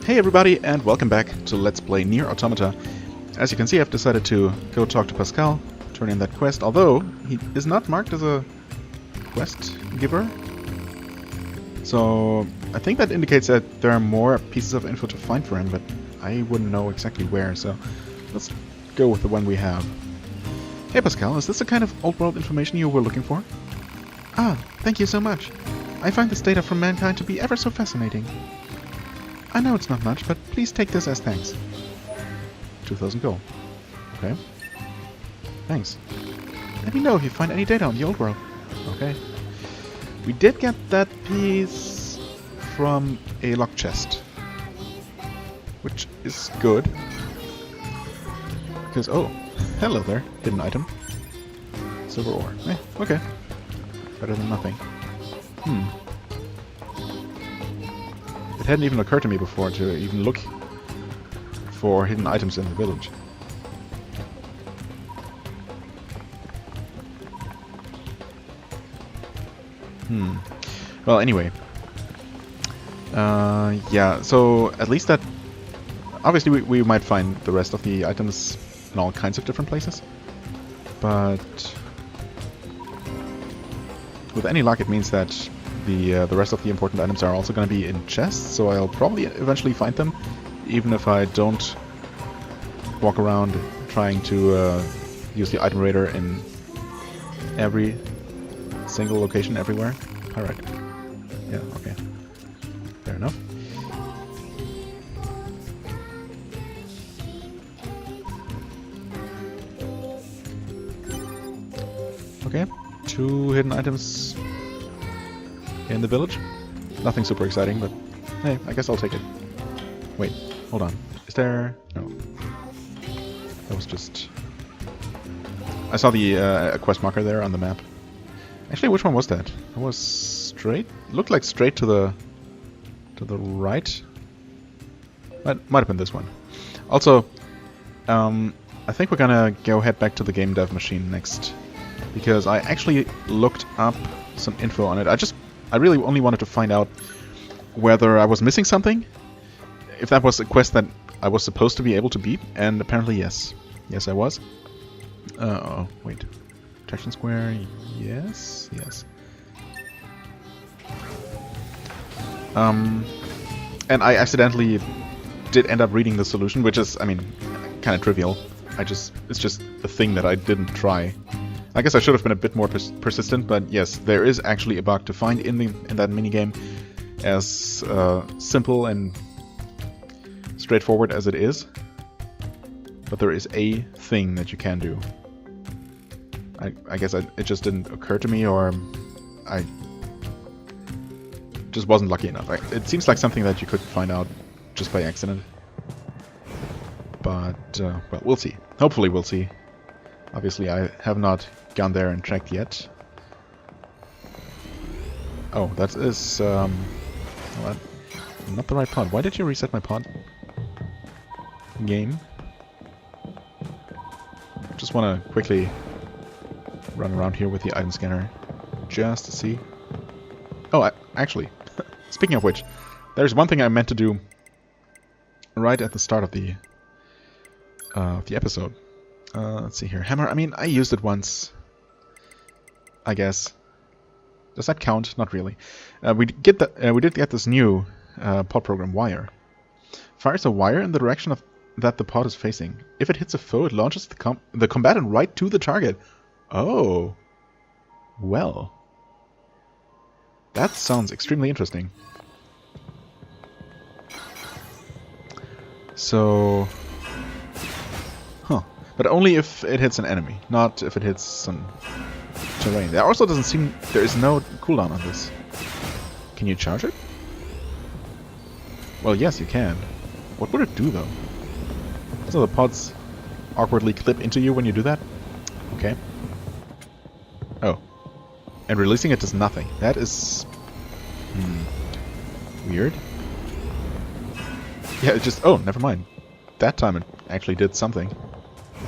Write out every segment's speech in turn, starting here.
Hey everybody, and welcome back to Let's Play NieR Automata. As you can see, I've decided to go talk to Pascal, turn in that quest, although he is not marked as a quest giver. So I think that indicates that there are more pieces of info to find for him, but I wouldn't know exactly where, so let's go with the one we have. Hey Pascal, is this the kind of old-world information you were looking for? Ah, thank you so much. I find this data from mankind to be ever so fascinating. I know it's not much, but please take this as thanks. 2000 gold. Okay. Thanks. Let me know if you find any data on the old world. Okay. We did get that piece from a lock chest, which is good. Because, oh, hello there, hidden item. Silver ore. Okay. Better than nothing. It hadn't even occurred to me before to even look for hidden items in the village. Well, anyway. Yeah, so at least that... Obviously we might find the rest of the items in all kinds of different places. But... with any luck it means that the rest of the important items are also going to be in chests, so I'll probably eventually find them, even if I don't walk around trying to use the item radar in every single location everywhere. Alright. Yeah, okay. Fair enough. Okay, 2 hidden items in the village. Nothing super exciting, but hey, I guess I'll take it. Wait, hold on. Is there... no. That was just... I saw the quest marker there on the map. Actually, which one was that? It was straight? Looked like straight to the right. Might have been this one. Also, I think we're gonna go head back to the game dev machine next, because I actually looked up some info on it. I really only wanted to find out whether I was missing something, if that was a quest that I was supposed to be able to beat, and apparently yes. Yes, I was. Oh, wait. Protection Square, yes, yes. And I accidentally did end up reading the solution, which is, I mean, kind of trivial. It's just a thing that I didn't try. I guess I should have been a bit more persistent, but yes, there is actually a bug to find in that minigame, as simple and straightforward as it is. But there is a thing that you can do. I guess it just didn't occur to me, or I just wasn't lucky enough. It seems like something that you could find out just by accident. But, well, we'll see. Hopefully we'll see. Obviously I have not gone there and checked yet. Oh, that is, well, not the right pod. Why did you reset my pod? Game? Just want to quickly run around here with the item scanner just to see. Oh, actually, speaking of which, there's one thing I meant to do right at the start of the episode. Let's see here. Hammer, I mean, I used it once, I guess. Does that count? Not really. We did get this new pod program, Wire. Fires a wire in the direction that the pod is facing. If it hits a foe, it launches the combatant right to the target. Oh. Well. That sounds extremely interesting. So... huh. But only if it hits an enemy, not if it hits some terrain. There also doesn't seem... there is no cooldown on this. Can you charge it? Well, yes, you can. What would it do, though? So the pods awkwardly clip into you when you do that? Okay. Oh. And releasing it does nothing. That is... weird. Yeah, it just... oh, never mind. That time it actually did something.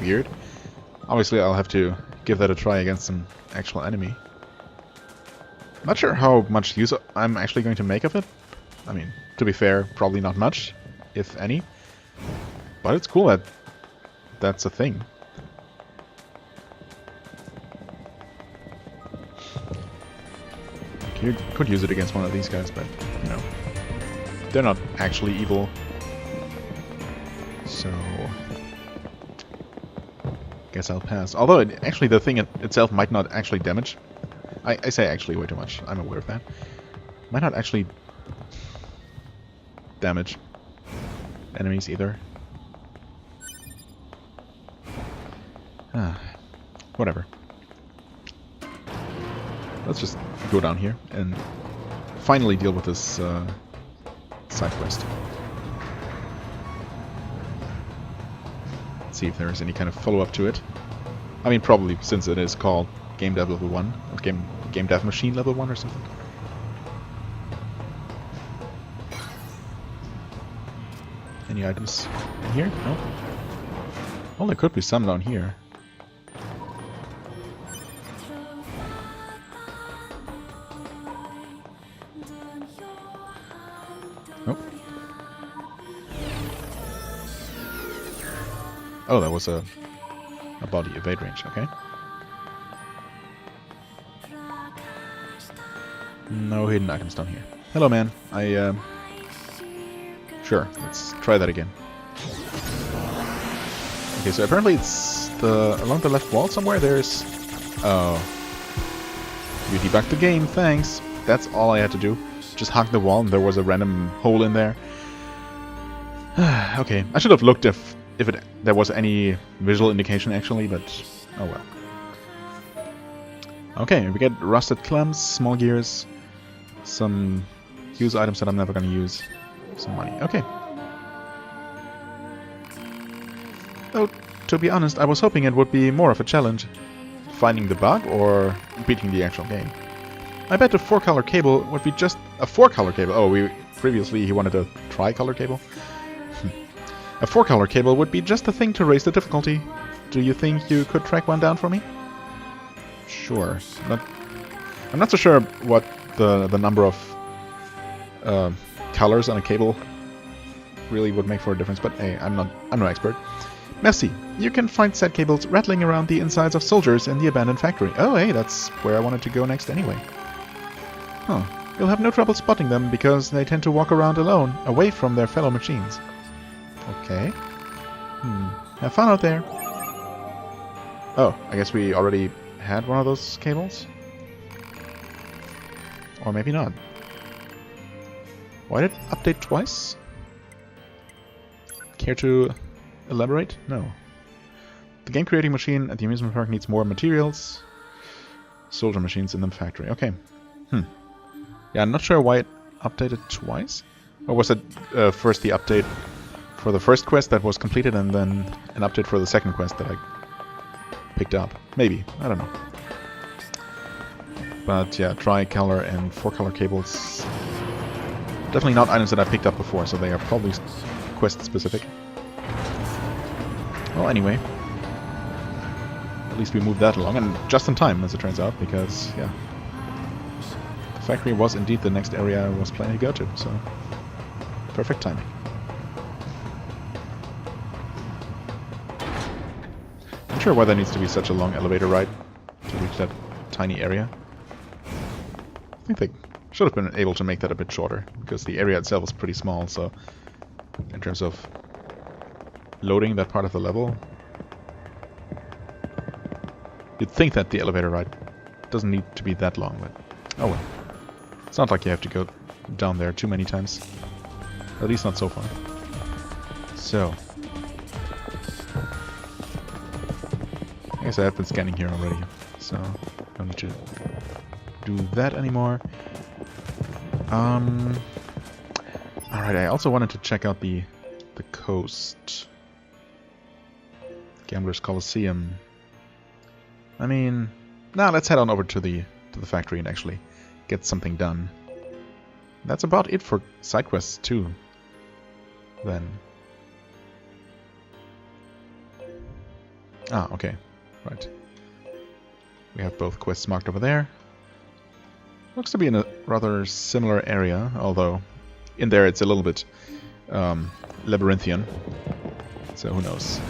Weird. Obviously I'll have to give that a try against some actual enemy. Not sure how much use I'm actually going to make of it. I mean, to be fair, probably not much. if any. But it's cool that that's a thing. You could use it against one of these guys, but, you know, they're not actually evil. So, guess I'll pass. Although, actually, the thing itself might not actually damage. I say actually way too much. I'm aware of that. Might not actually damage enemies either. Whatever. Let's just go down here and finally deal with this side quest. See if there is any kind of follow-up to it. I mean, probably, since it is called Game Dev Level 1, or Game Dev Machine Level 1 or something. Any items in here? No? Well, there could be some down here. Nope. Oh, that was a body evade range, okay. No hidden items down here. Hello, man. Sure, let's try that again. Okay, so apparently it's along the left wall somewhere. There's... Oh. You debugged the game, thanks. That's all I had to do. Just hug the wall and there was a random hole in there. Okay, I should have looked if there was any visual indication actually, but oh well. Okay, we get rusted clamps, small gears, some use items that I'm never gonna use, some money. Okay. Though, to be honest, I was hoping it would be more of a challenge. Finding the bug or beating the actual game. I bet a 4-color cable would be just a 4-color cable. Oh, previously he wanted a tri-color cable. A 4-color cable would be just the thing to raise the difficulty. Do you think you could track one down for me? Sure. I'm not so sure what the number of colors on a cable really would make for a difference, but hey, I'm no expert. Merci. You can find said cables rattling around the insides of soldiers in the abandoned factory. Oh, hey, that's where I wanted to go next anyway. Huh. You'll have no trouble spotting them because they tend to walk around alone, away from their fellow machines. Okay. Have fun out there. Oh, I guess we already had one of those cables? Or maybe not. Why did it update twice? Care to elaborate? No. The game creating machine at the amusement park needs more materials. Soldier machines in the factory. Okay. Yeah, I'm not sure why it updated twice. Or was it first the update for the first quest that was completed and then an update for the second quest that I picked up? Maybe. I don't know. But yeah, tri-color and 4-color cables. Definitely not items that I picked up before, so they are probably quest specific. Well, anyway. At least we moved that along, and just in time, as it turns out, because, yeah. The factory was indeed the next area I was planning to go to, so... Perfect timing. I'm sure why there needs to be such a long elevator ride to reach that tiny area. I think they should have been able to make that a bit shorter, because the area itself is pretty small, so... In terms of loading that part of the level... You'd think that the elevator ride doesn't need to be that long, but... Oh well. It's not like you have to go down there too many times. At least not so far. So... I guess I have been scanning here already, so... Don't need to do that anymore. Alright, I also wanted to check out the coast. Gambler's Coliseum. I mean, now let's head on over to the factory and actually get something done. That's about it for side quests too. Then. Ah, okay. Right. We have both quests marked over there. Looks to be in a rather similar area, although in there it's a little bit labyrinthian. So who knows?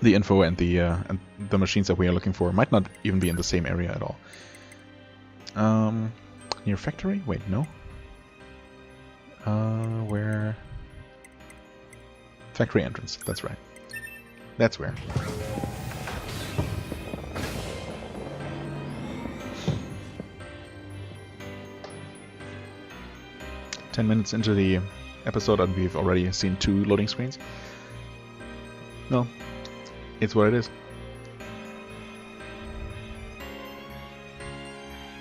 The info and the machines that we are looking for might not even be in the same area at all. Near factory? Wait, no. Where? Factory entrance. That's right. That's where. Ten minutes into the episode and we've already seen 2 loading screens. No, it's what it is.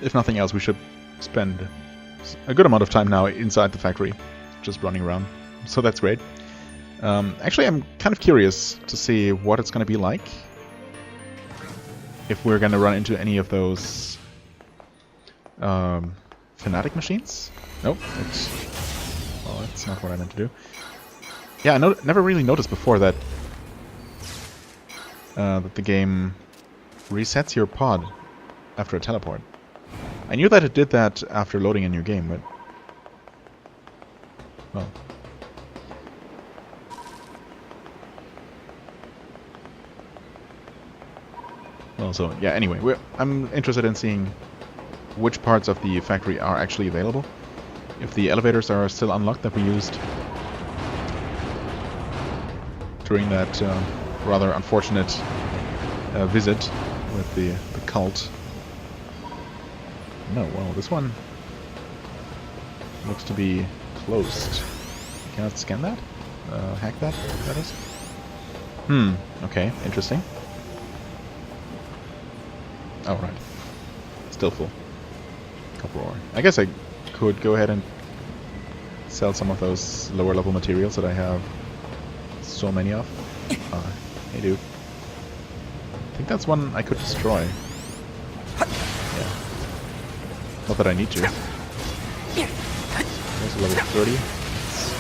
If nothing else, we should spend a good amount of time now inside the factory, just running around. So that's great. Actually, I'm kind of curious to see what it's going to be like if we're going to run into any of those fanatic machines. Nope, well, that's not what I meant to do. Yeah, I never really noticed before that that the game resets your pod after a teleport. I knew that it did that after loading a new game, but well. Well, so yeah. Anyway, I'm interested in seeing which parts of the factory are actually available. If the elevators are still unlocked that we used during that rather unfortunate visit with the cult. No, well, this one looks to be closed. Cannot scan that? Hack that, that is? Okay, interesting. Oh, right. Still full. Couple more. I guess I could go ahead and sell some of those lower level materials that I have so many of. Hey dude. I think that's one I could destroy. Yeah. Not that I need to. There's a level 30. It's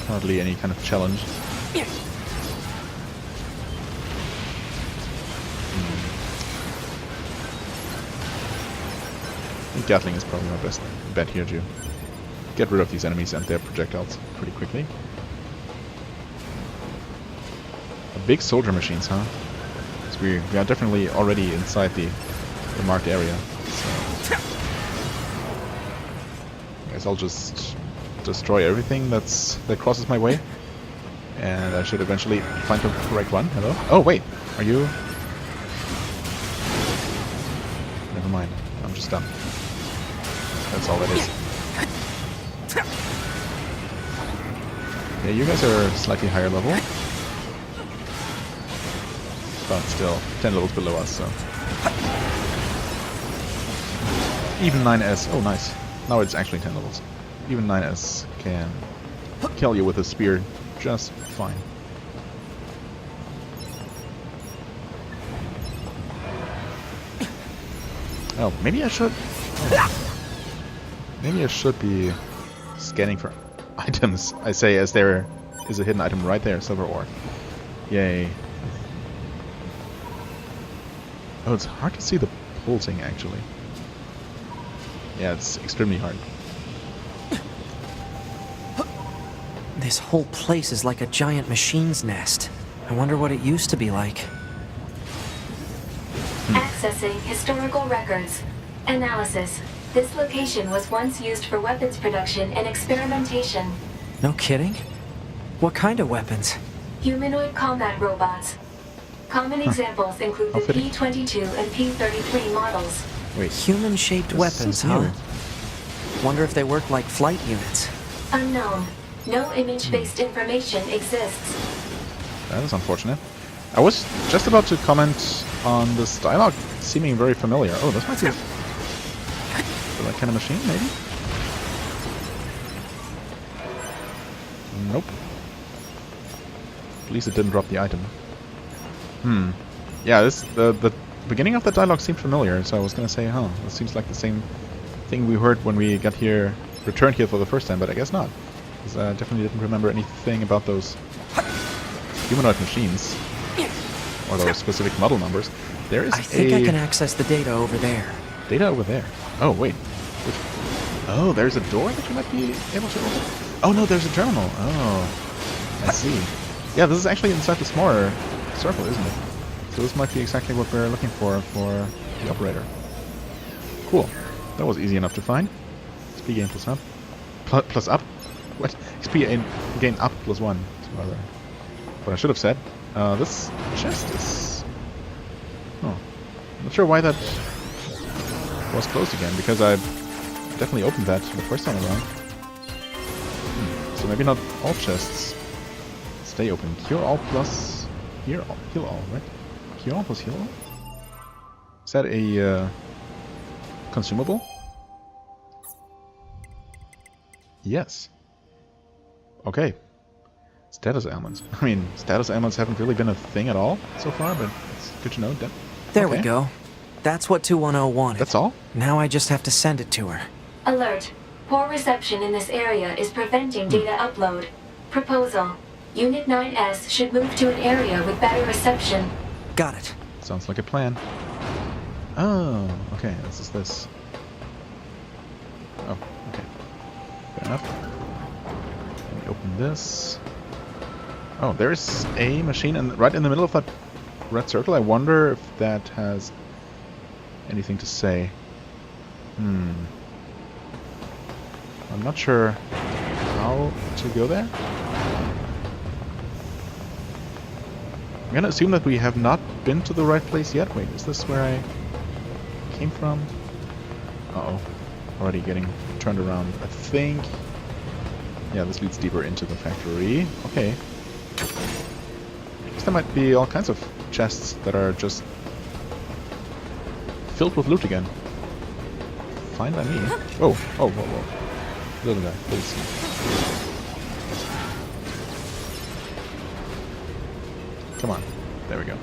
hardly any kind of challenge. I think Gatling is probably my best bet here to get rid of these enemies and their projectiles pretty quickly. Big soldier machines, huh? Because we are definitely already inside the marked area. So I guess I'll just destroy everything that crosses my way, and I should eventually find the correct one. Hello? Oh wait, are you? Never mind. I'm just done. That's all it is. Yeah, you guys are slightly higher level. But still, 10 levels below us, so... Even 9S... Oh, nice. Now it's actually 10 levels. Even 9S can kill you with a spear just fine. Oh, maybe I should... Oh. Maybe I should be scanning for items. I say as there is a hidden item right there, silver ore. Yay. Oh, it's hard to see the pulsing, actually. Yeah, it's extremely hard. This whole place is like a giant machine's nest. I wonder what it used to be like. Accessing historical records. Analysis. This location was once used for weapons production and experimentation. No kidding? What kind of weapons? Humanoid combat robots. Common examples include the P-22 and P-33 models. Wait, human-shaped weapons, huh? Wonder if they work like flight units. Unknown. No image-based information exists. That is unfortunate. I was just about to comment on this dialogue seeming very familiar. Oh, this might be the right kind of machine, maybe? Nope. At least it didn't drop the item. Yeah, the beginning of the dialogue seemed familiar, so I was gonna say, huh, this seems like the same thing we heard when we returned here for the first time, but I guess not. Because I definitely didn't remember anything about those humanoid machines. Or those specific model numbers. There is I think I can access the data over there. Data over there? Oh, wait. Oh, there's a door that you might be able to open? Oh no, there's a terminal. Oh, I see. Yeah, this is actually inside the smaller circle, isn't it? So this might be exactly what we're looking for the operator. Cool. That was easy enough to find. XP gain plus up. Plus up? What? XP gain up plus 1. That's what I should have said. This chest is... Oh. I'm not sure why that was closed again, because I definitely opened that the first time around. So maybe not all chests stay open. Cure all plus... Heal all, right? Cure all plus heal all? Is that a consumable? Yes. Okay. Status ailments. I mean, status ailments haven't really been a thing at all so far, but it's good to know. There we go. That's what 210 wanted. That's all? Now I just have to send it to her. Alert. Poor reception in this area is preventing data upload. Proposal. Unit 9S should move to an area with better reception. Got it. Sounds like a plan. Oh, okay. This is this. Oh, okay. Fair enough. Let me open this. Oh, there's a machine right in the middle of that red circle. I wonder if that has anything to say. I'm not sure how to go there. I'm gonna assume that we have not been to the right place yet. Wait, is this where I came from? Uh-oh. Already getting turned around, I think. Yeah, this leads deeper into the factory. Okay. I guess there might be all kinds of chests that are just filled with loot again. Fine by me. Whoa, whoa, whoa, whoa. Little guy, please. Come on. There we go.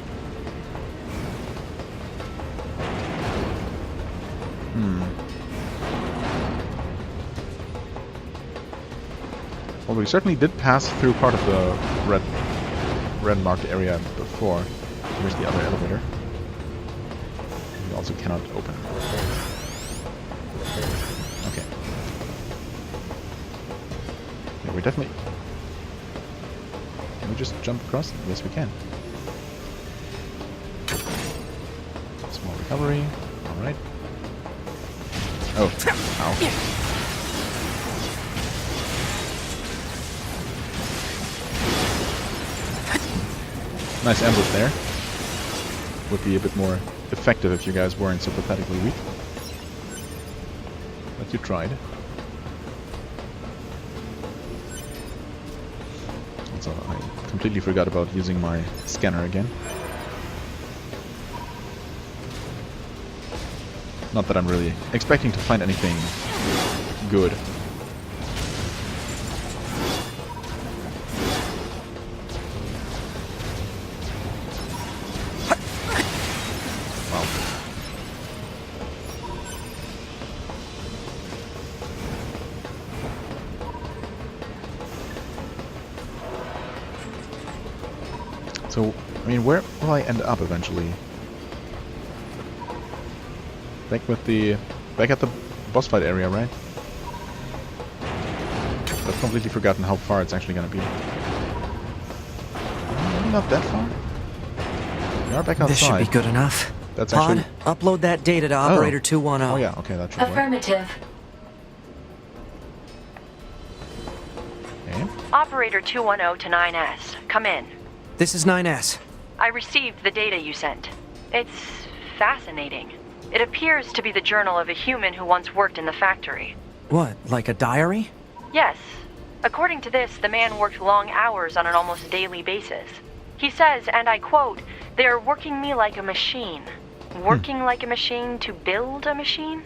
Well, we certainly did pass through part of the red marked area before. Here's the other elevator. We also cannot open. Okay. Yeah, we definitely... Can we just jump across? Yes, we can. Small recovery. Alright. Oh. Ow. Nice ambush there. Would be a bit more effective if you guys weren't so pathetically weak. But you tried. Also, I completely forgot about using my scanner again. Not that I'm really expecting to find anything good. So, I mean, where will I end up eventually? Back at the boss fight area, right? I've completely forgotten how far it's actually gonna be. Maybe not that far. We are back outside. This should be good enough. That's Pod, actually... upload that data to Operator 210. Oh yeah, okay, that should work. Affirmative. Okay. Operator 210 to 9S. Come in. This is 9S. I received the data you sent. It's fascinating. It appears to be the journal of a human who once worked in the factory. What, like a diary? Yes. According to this, the man worked long hours on an almost daily basis. He says, and I quote, "They're working me like a machine. Working like a machine to build a machine?"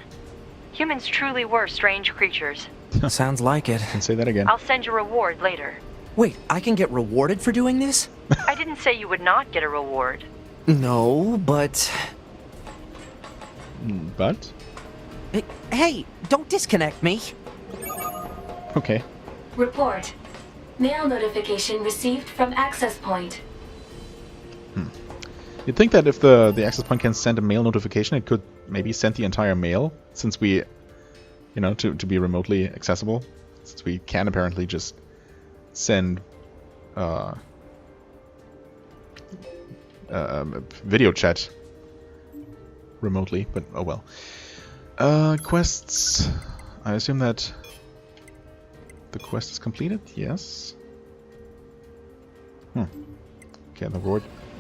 Humans truly were strange creatures. Sounds like it. Can say that again. I'll send you a reward later. Wait, I can get rewarded for doing this? I didn't say you would not get a reward. No, but... But? Hey, don't disconnect me. Okay. Report. Mail notification received from access point. You'd think that if the access point can send a mail notification, it could maybe send the entire mail, since we you know, to be remotely accessible, since we can apparently just send video chat remotely, but oh well. Quests. I assume that the quest is completed? Yes. Okay,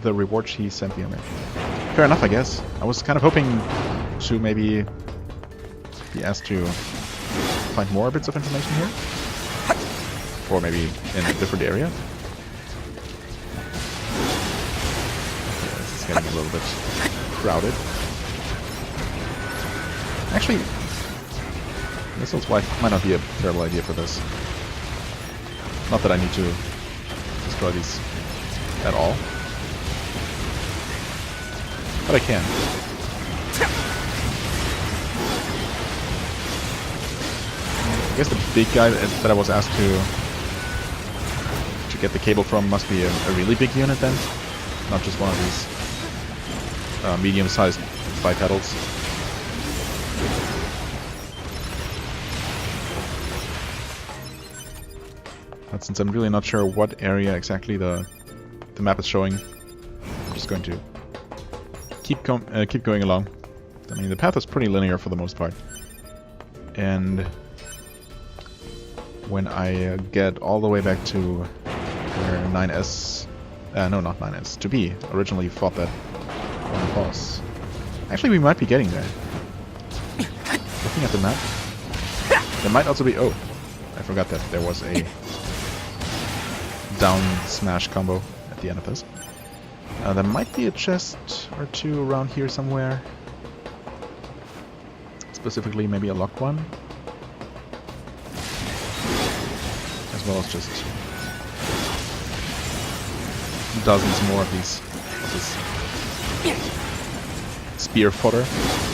the reward she sent me on there. Fair enough, I guess. I was kind of hoping to maybe be asked to find more bits of information here. Or maybe in a different area. Okay, this is getting a little bit crowded. Actually, missiles might not be a terrible idea for this. Not that I need to destroy these at all. But I can. I guess the big guy that I was asked to get the cable from must be a really big unit then. Not just one of these medium-sized bipedals. But since I'm really not sure what area exactly the map is showing, I'm just going to keep going along. I mean, the path is pretty linear for the most part. And when I get all the way back to where 9S... no, not 9S, 2B originally fought that one boss. Actually, we might be getting there. Looking at the map, there might also be... Oh, I forgot that there was a down smash combo at the end of this. There might be a chest or two around here somewhere. Specifically, maybe a locked one. As well as just dozens more of these. Of this spear fodder.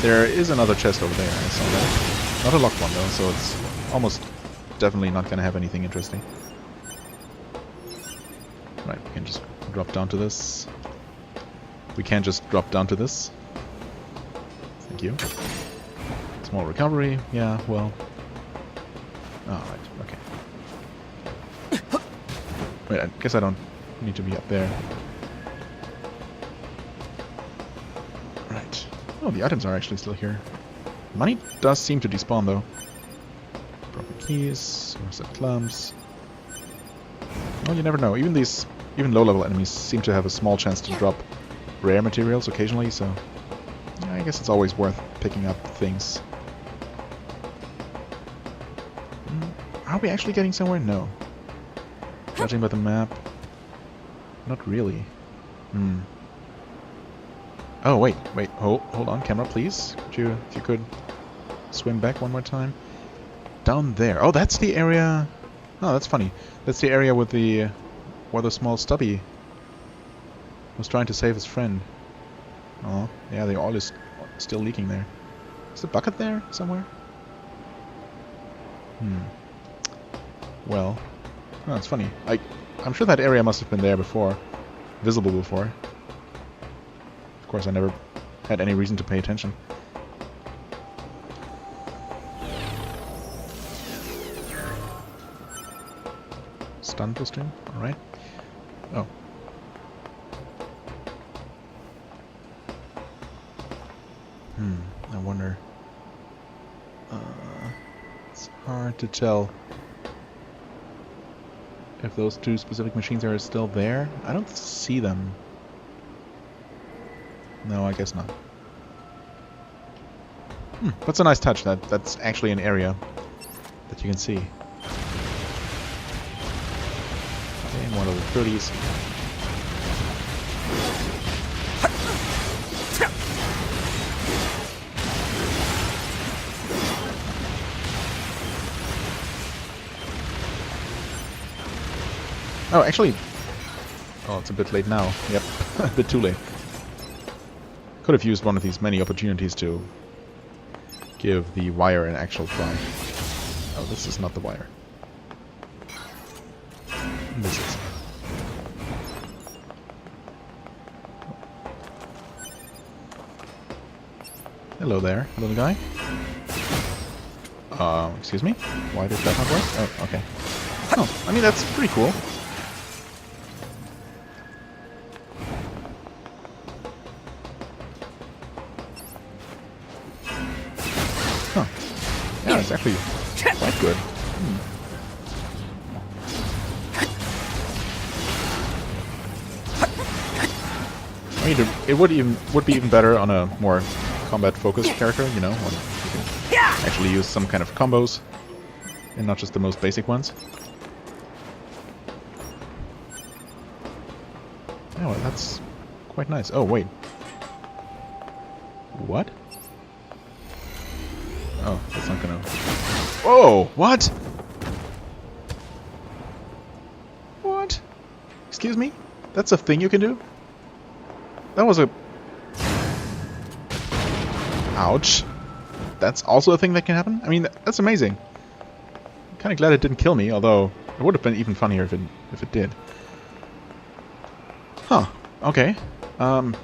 There is another chest over there, I saw that. Not a locked one though, so it's almost definitely not going to have anything interesting. Right, we can just drop down to this. We can just drop down to this. Thank you. Small recovery, yeah, well. Alright, okay. Wait, I guess I don't need to be up there. Right. Oh, the items are actually still here. Money does seem to despawn though. Broken keys, reset clumps. Well, you never know. Even low-level enemies seem to have a small chance to drop rare materials occasionally, so yeah, I guess it's always worth picking up things. Are we actually getting somewhere? No. Judging by the map, not really. Oh, wait, hold on, camera, please. If you could swim back one more time. Down there. Oh, that's the area. Oh, that's funny. That's the area with where the small stubby was trying to save his friend. Oh, yeah, the oil is still leaking there. Is the bucket there somewhere? Well, oh, it's funny. I'm sure that area must have been there before, visible before. Of course, I never had any reason to pay attention. Stun boosting, alright. Oh. I wonder. It's hard to tell if those two specific machines are still there. I don't see them. No, I guess not. That's a nice touch. That's actually an area that you can see. Okay, one of the 30s. Oh, actually... Oh, it's a bit late now. Yep, a bit too late. Could have used one of these many opportunities to give the wire an actual try. Oh, this is not the wire. This is. Hello there, little guy. Excuse me? Why did that not work? Oh, okay. Oh, I mean, that's pretty cool. Huh. Yeah, it's actually quite good. I mean, it would be even better on a more combat-focused character, you know, when you can actually use some kind of combos and not just the most basic ones. Oh, that's quite nice. Oh, wait. What? Oh, that's not gonna... Whoa! What? What? Excuse me? That's a thing you can do? That was a... Ouch. That's also a thing that can happen? I mean, that's amazing. I'm kind of glad it didn't kill me, although it would have been even funnier if it did. Huh. Okay. Damn,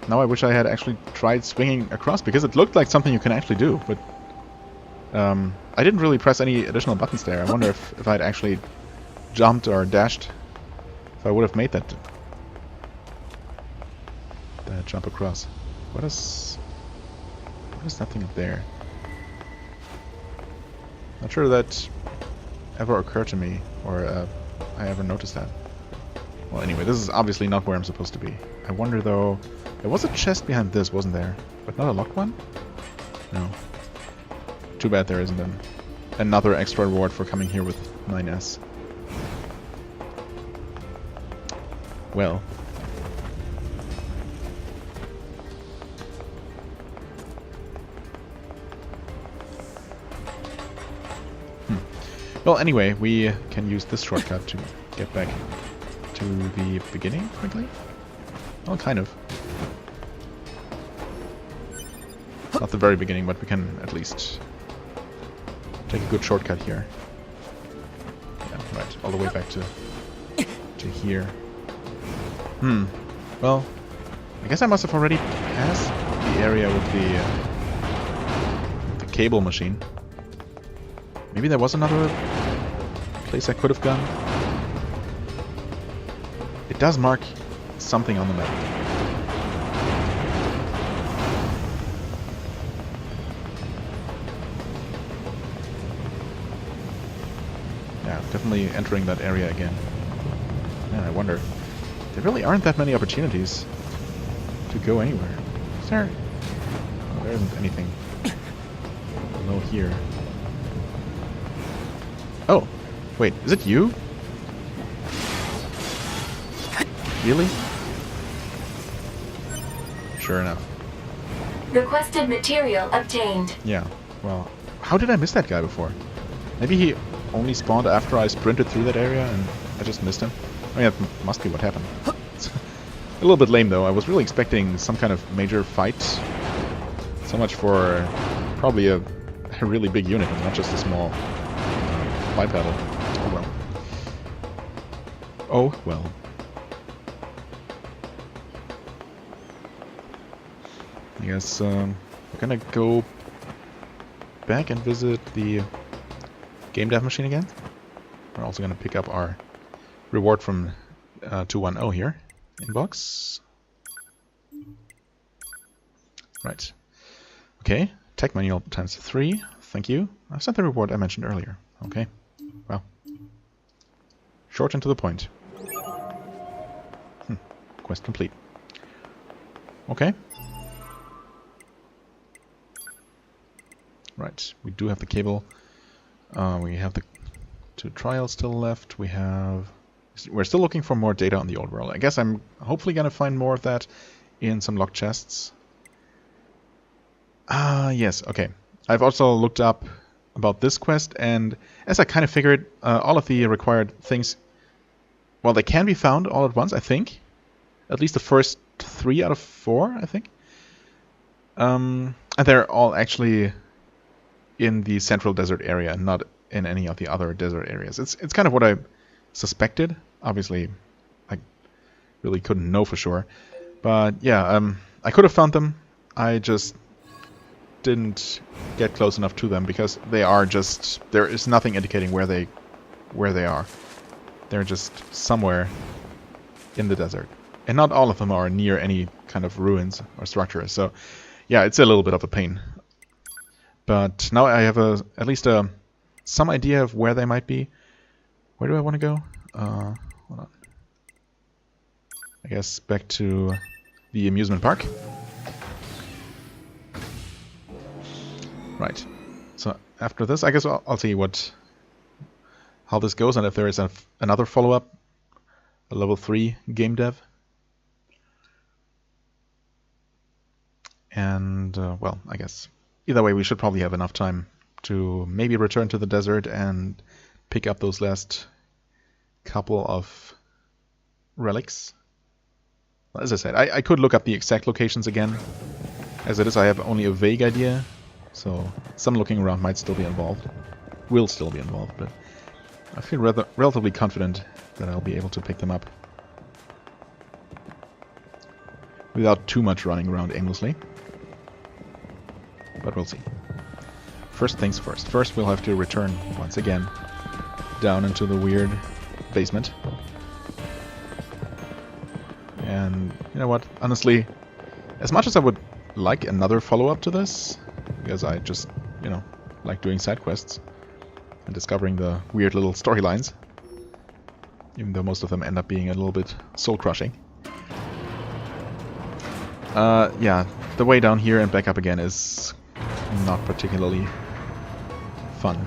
now I wish I had actually tried swinging across, because it looked like something you can actually do, but... I didn't really press any additional buttons there. I wonder if I'd actually jumped or dashed, if I would have made that jump across. What is that thing up there? Not sure that ever occurred to me, or I ever noticed that. Well, anyway, this is obviously not where I'm supposed to be. I wonder though, there was a chest behind this, wasn't there? But not a locked one? No. Too bad there isn't another extra reward for coming here with 9S. Well. Well, anyway, we can use this shortcut to get back to the beginning quickly. Well, kind of. Not the very beginning, but we can at least take a good shortcut here. Yeah, right, all the way back to here. Well, I guess I must have already passed the area with the cable machine. Maybe there was another place I could have gone. It does mark something on the map. Yeah, definitely entering that area again. Man, I wonder. There really aren't that many opportunities to go anywhere. Is there? Oh, there isn't anything below here. Oh, wait, is it you? Really? Sure enough. Requested material obtained. Yeah, well, how did I miss that guy before? Maybe he only spawned after I sprinted through that area and I just missed him? I mean, that must be what happened. It's a little bit lame though. I was really expecting some kind of major fight. So much for probably a really big unit and not just a small bipedal. Oh well. Oh well. I guess we're gonna go back and visit the game dev machine again. We're also gonna pick up our reward from 210 here. Inbox. Right. Okay. Tech manual times 3. Thank you. I've sent the reward I mentioned earlier. Okay. Well. Short and to the point. Quest complete. Okay. Right. We do have the cable. We have the 2 trials still left. We're still looking for more data on the old world. I guess I'm hopefully gonna find more of that in some locked chests. Yes, okay. I've also looked up about this quest, and as I kind of figured, all of the required things, well, they can be found all at once, I think. At least the first 3 out of 4, I think. And they're all actually in the central desert area, not in any of the other desert areas. It's kind of what I suspected. Obviously, I really couldn't know for sure. But yeah, I could have found them. I just didn't get close enough to them because they are just... There is nothing indicating where they are. They're just somewhere in the desert. And not all of them are near any kind of ruins or structures. So, yeah, it's a little bit of a pain. But now I have at least some idea of where they might be. Where do I want to go? Hold on. I guess back to the amusement park. Right. So after this, I guess I'll see how this goes and if there is another follow-up, a level 3 game dev. And, well, I guess either way we should probably have enough time to maybe return to the desert and pick up those last couple of relics. As I said, I could look up the exact locations again. As it is, I have only a vague idea. So some looking around might still be involved. Will still be involved, but I feel relatively confident that I'll be able to pick them up. Without too much running around aimlessly. But we'll see. First things first. First we'll have to return once again down into the weird basement. And you know what? Honestly, as much as I would like another follow-up to this, because I just, you know, like doing side quests and discovering the weird little storylines, even though most of them end up being a little bit soul-crushing. Yeah, the way down here and back up again is not particularly fun.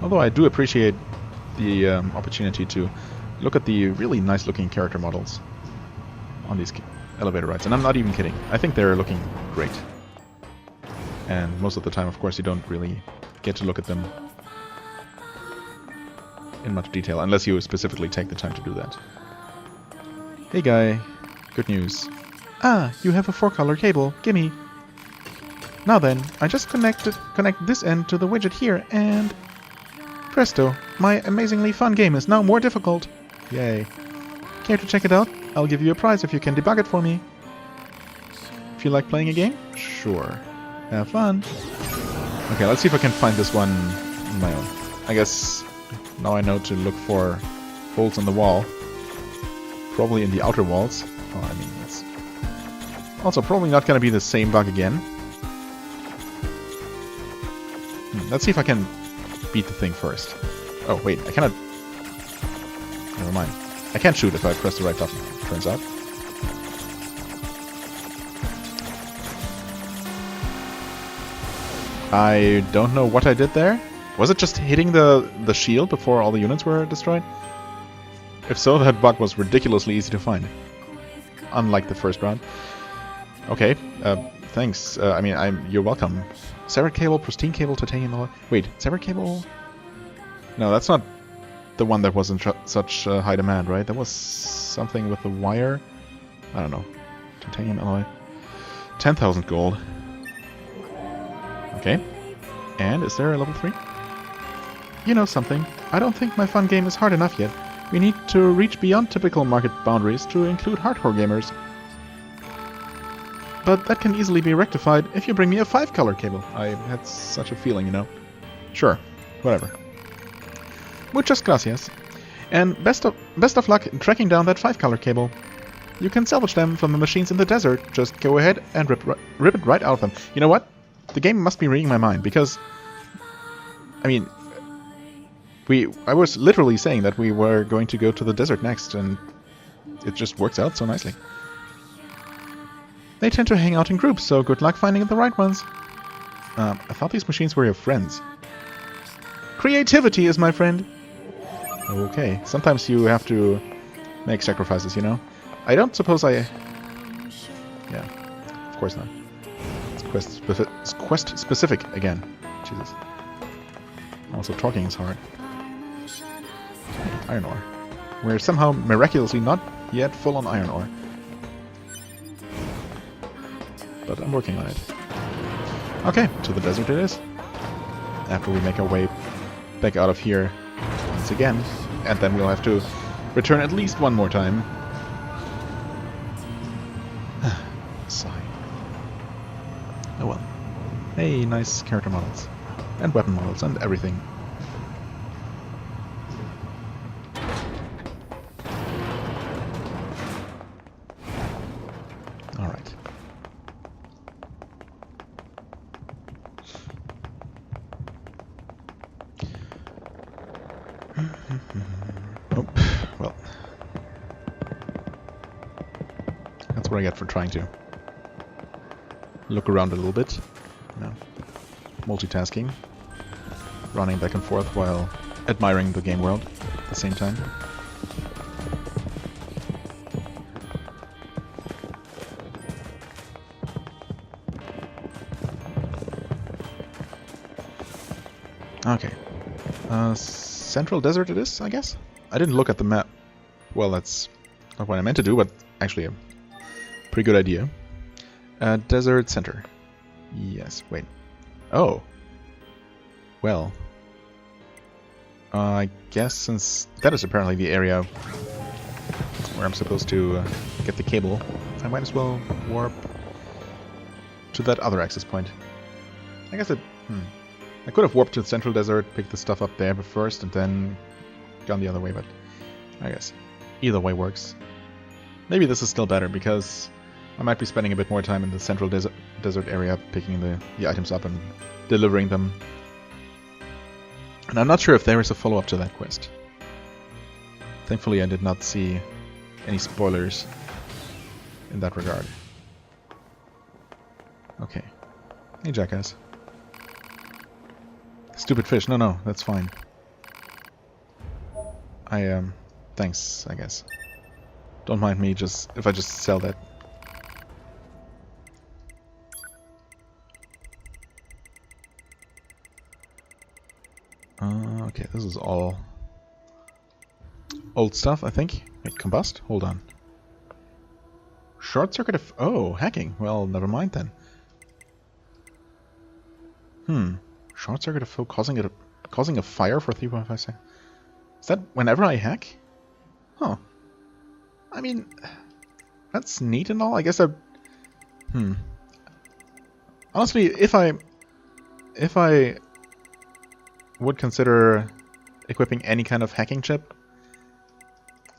Although I do appreciate the opportunity to look at the really nice looking character models on these elevator rides. And I'm not even kidding. I think they're looking great. And most of the time, of course, you don't really get to look at them in much detail, unless you specifically take the time to do that. Hey guy, good news. Ah, you have a 4-color cable, gimme. Now then, I just connect this end to the widget here, and presto, my amazingly fun game is now more difficult. Yay. Care to check it out? I'll give you a prize if you can debug it for me. Feel like playing a game? Sure. Have fun. Okay, let's see if I can find this one on my own. I guess now I know to look for holes in the wall. Probably in the outer walls. Oh, I mean, it's also probably not going to be the same bug again. Let's see if I can beat the thing first. Oh, wait, I cannot... Never mind. I can't shoot if I press the right button, turns out. I don't know what I did there. Was it just hitting the shield before all the units were destroyed? If so, that bug was ridiculously easy to find. Unlike the first round. Okay, thanks. I mean, you're welcome. Severed cable, pristine cable, titanium alloy. Wait, severed cable? No, that's not the one that was in such high demand, right? That was something with the wire. I don't know. Titanium alloy. 10,000 gold. Okay. And is there a level 3? You know something. I don't think my fun game is hard enough yet. We need to reach beyond typical market boundaries to include hardcore gamers. But that can easily be rectified if you bring me a 5-color cable. I had such a feeling, you know. Sure. Whatever. Muchas gracias. And best of luck in tracking down that 5-color cable. You can salvage them from the machines in the desert. Just go ahead and rip it right out of them. You know what? The game must be reading my mind, because... I mean... I was literally saying that we were going to go to the desert next, and it just works out so nicely. They tend to hang out in groups, so good luck finding the right ones. I thought these machines were your friends. Creativity is my friend. Okay, sometimes you have to make sacrifices, you know? I don't suppose I... Yeah, of course not. It's quest specific again. Jesus. Also, talking is hard. Iron ore. We're somehow miraculously not yet full on iron ore. But I'm working on it. Okay, to the desert it is. After we make our way back out of here once again. And then we'll have to return at least one more time Oh well. Hey, nice character models. And weapon models and everything. Alright. Oh, well. That's what I get for trying to look around a little bit. You know, multitasking. Running back and forth while admiring the game world at the same time. Okay. Central Desert it is, I guess? I didn't look at the map. Well, that's not what I meant to do, but actually a pretty good idea. Desert Center. Yes, wait. Oh. Well. I guess since that is apparently the area where I'm supposed to get the cable, I might as well warp to that other access point. I guess I could have warped to the Central Desert, picked the stuff up there first, and then gone the other way, but I guess either way works. Maybe this is still better, because I might be spending a bit more time in the Central Desert area, picking the items up and delivering them. And I'm not sure if there is a follow-up to that quest. Thankfully I did not see any spoilers in that regard. Okay. Hey, jackass. Stupid fish. No, that's fine. Thanks, I guess. Don't mind me if I just sell that. Okay, this is all old stuff, I think. Wait, combust? Hold on. Short circuit of... Oh, hacking. Well, never mind then. Short circuit of foe causing a fire for 3.5 seconds. Is that whenever I hack? Huh. I mean, that's neat and all. I guess honestly, if I would consider equipping any kind of hacking chip,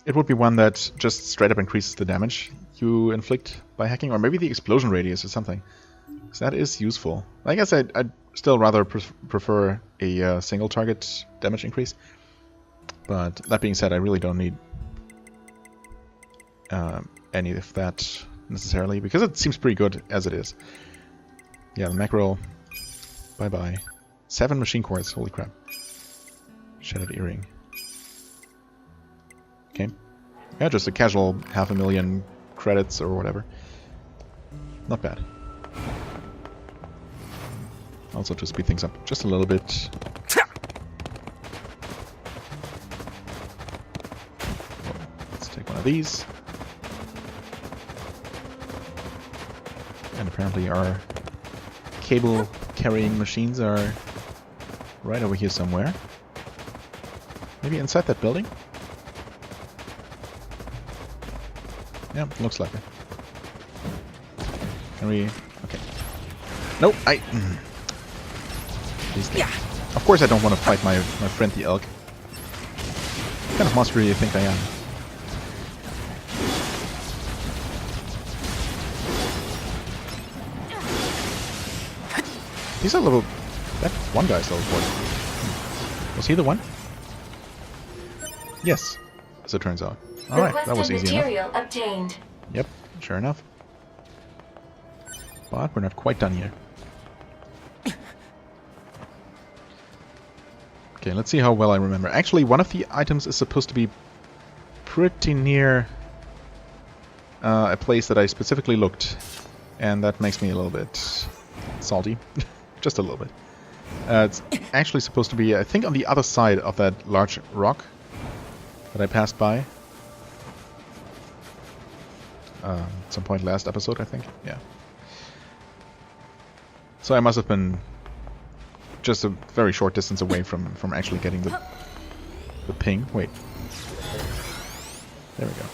it would be one that just straight up increases the damage you inflict by hacking, or maybe the explosion radius or something. So that is useful. I guess I'd still rather prefer a single target damage increase. But that being said, I really don't need any of that necessarily, because it seems pretty good as it is. Yeah, the macro. Bye-bye. 7 machine cores, holy crap. Shattered earring. Okay. Yeah, just a casual 500,000 credits or whatever. Not bad. Also to speed things up just a little bit. Let's take one of these. And apparently our cable carrying machines are right over here somewhere. Maybe inside that building? Yeah, looks like it. Can we... Okay. Nope, These things. Yeah. Of course I don't want to fight my friend the elk. What kind of monster do you think I am? These are level... That one guy's level 40. Was he the one? Yes, as it turns out. Alright, that was easy enough. Obtained. Yep, sure enough. But we're not quite done here. Okay, let's see how well I remember. Actually, one of the items is supposed to be pretty near a place that I specifically looked. And that makes me a little bit salty. Just a little bit. It's actually supposed to be, I think, on the other side of that large rock that I passed by. Some point last episode, I think. Yeah. So I must have been just a very short distance away from actually getting the ping. Wait. There we go.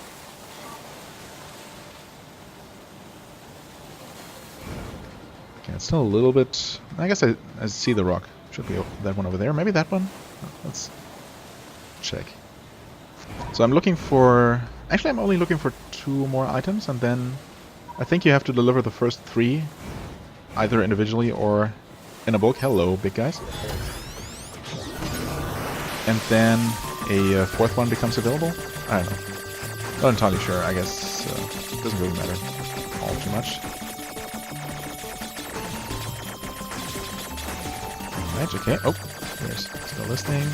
Okay, it's still a little bit... I guess I see the rock. Should be that one over there. Maybe that one? Let's check. So I'm looking for... Actually, I'm only looking for 2 more items, and then I think you have to deliver the first 3, either individually or in a bulk. Hello, big guys. And then a 4th one becomes available? I don't know. Not entirely sure. I guess it doesn't really matter all too much. Alright, okay. Oh, there's still listening.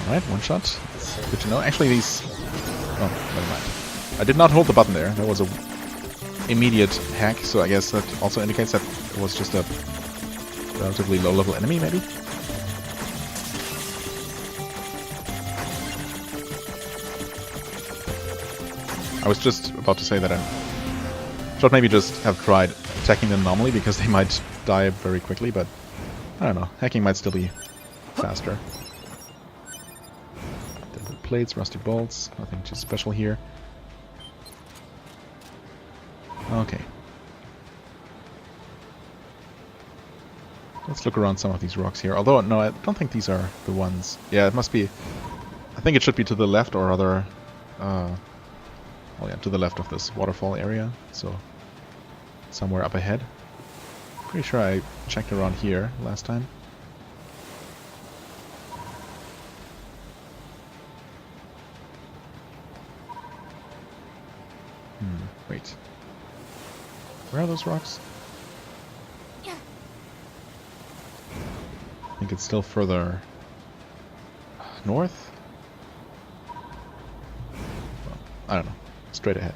Alright, 1 shot. That's good to know. Actually, these... Oh, never mind. I did not hold the button there. That was a immediate hack, so I guess that also indicates that it was just a relatively low-level enemy, maybe? I was just about to say that I should maybe just have tried attacking them normally, because they might die very quickly, but I don't know. Hacking might still be faster. Deadwood plates, rusty bolts, nothing too special here. Okay. Let's look around some of these rocks here. Although, no, I don't think these are the ones. Yeah, it must be... I think it should be to the left, or rather... well, yeah, to the left of this waterfall area. So, somewhere up ahead. Pretty sure I checked around here last time. Wait. Where are those rocks? I think it's still further north? Well, I don't know. Straight ahead.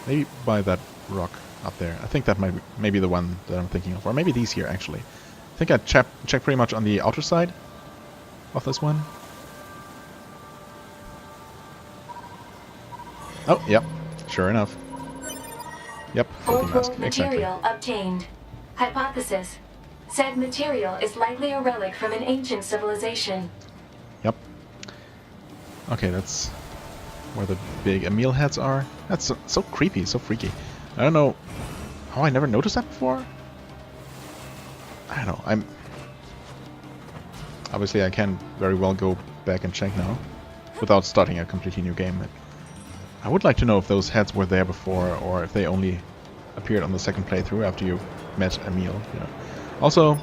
Maybe by that rock up there. I think that might be the one that I'm thinking of. Or maybe these here, actually. I think I checked pretty much on the outer side of this one. Oh, yep. Sure enough. Yep, Old mask. world material obtained. Hypothesis. Said material is likely a relic from an ancient civilization. Yep. Okay, that's where the big Emil heads are. That's so creepy, so freaky. I don't know how I never noticed that before. I don't know. Obviously I can very well go back and check now without starting a completely new game. I would like to know if those heads were there before, or if they only appeared on the second playthrough after you met Emil. You know. Also,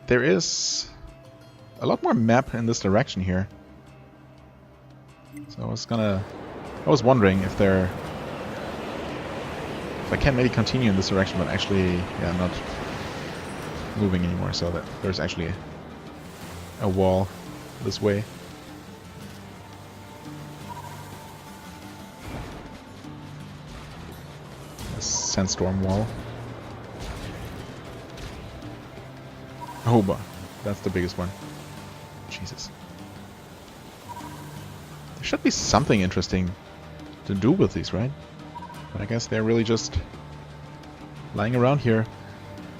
there is a lot more map in this direction here. So I was wondering if I can maybe continue in this direction, but actually, yeah, not moving anymore, so that there's actually a wall this way. Sandstorm wall. Oh, but that's the biggest one. Jesus. There should be something interesting to do with these, right? But I guess they're really just lying around here,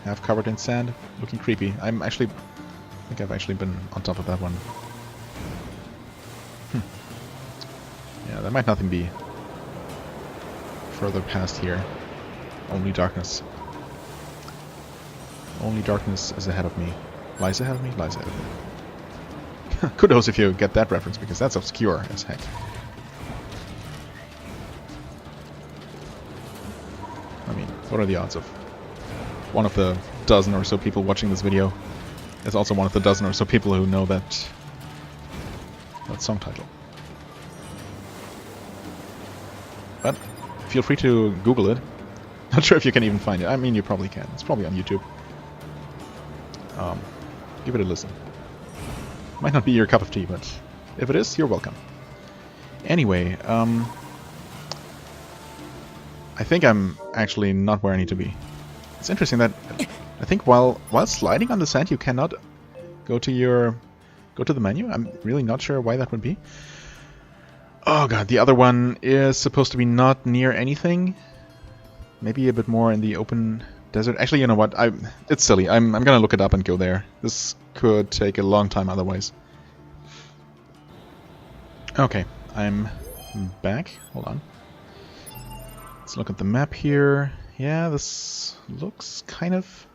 half covered in sand, looking creepy. I think I've actually been on top of that one. Yeah, there might nothing be further past here. Only darkness. Only darkness is ahead of me. Lies ahead of me? Lies ahead of me. Kudos if you get that reference, because that's obscure as heck. I mean, what are the odds of one of the dozen or so people watching this video is also one of the dozen or so people who know that song title? But feel free to Google it. Not sure if you can even find it. I mean, you probably can. It's probably on YouTube. Give it a listen. Might not be your cup of tea, but if it is, you're welcome. Anyway, I think I'm actually not where I need to be. It's interesting that I think while sliding on the sand, you cannot go to the menu. I'm really not sure why that would be. Oh god, the other one is supposed to be not near anything. Maybe a bit more in the open desert. Actually, you know what? It's silly. I'm gonna look it up and go there. This could take a long time otherwise. Okay, I'm back. Hold on. Let's look at the map here. Yeah, this looks kind of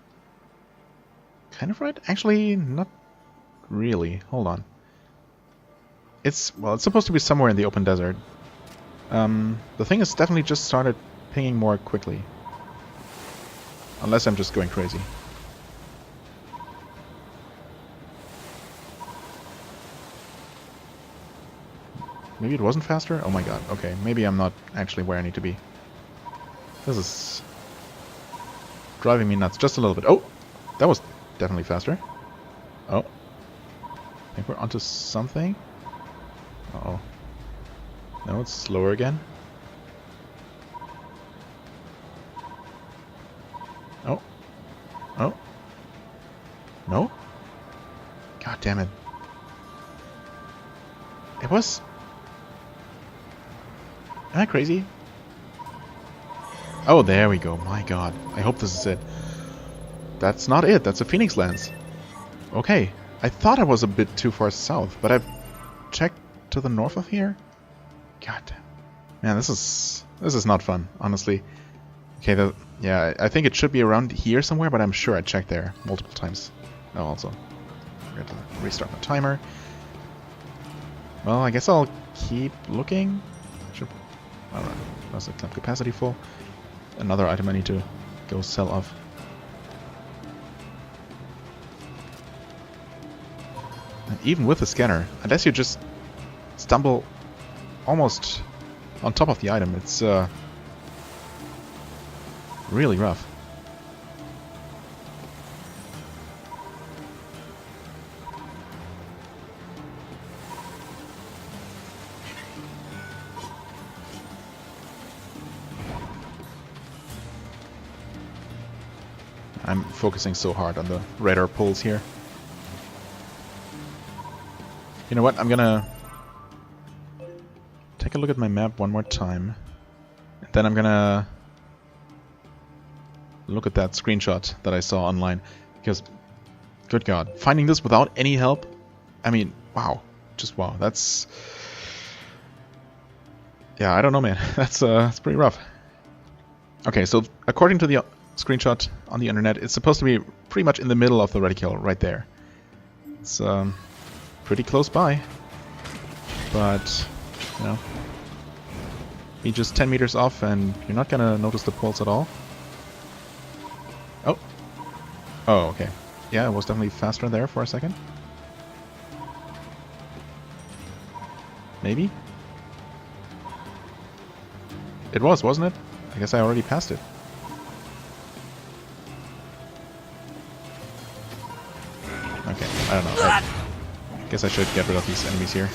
right. Actually, not really. Hold on. It's supposed to be somewhere in the open desert. The thing has definitely just started pinging more quickly. Unless I'm just going crazy. Maybe it wasn't faster? Oh my god, okay. Maybe I'm not actually where I need to be. This is driving me nuts just a little bit. Oh! That was definitely faster. Oh. I think we're onto something. Uh-oh. No, it's slower again. Oh. Oh. No? God damn it. It was... Am I crazy? Oh, there we go. My god. I hope this is it. That's not it. That's a Phoenix Lens. Okay. I thought I was a bit too far south, but I've checked to the north of here. God damn. Man, this is not fun, honestly. Okay, yeah, I think it should be around here somewhere, but I'm sure I checked there multiple times. Oh, also, forgot to restart my timer. Well, I guess I'll keep looking. Sure. Alright, that's the club capacity full. Another item I need to go sell off. And even with the scanner, unless you just stumble almost on top of the item, it's really rough. I'm focusing so hard on the radar pulls here. You know what? I'm gonna take a look at my map one more time. And then I'm gonna look at that screenshot that I saw online. Because, good god, finding this without any help? I mean, wow. Just wow. That's... Yeah, I don't know, man. That's pretty rough. Okay, so according to the screenshot on the internet, it's supposed to be pretty much in the middle of the reticule, right there. It's pretty close by, but you know, be just 10 meters off and you're not gonna notice the pulse at all. Oh, okay, yeah, it was definitely faster there for a second. Maybe it was, wasn't it? I guess I already passed it. Okay, I don't know. I guess I should get rid of these enemies here.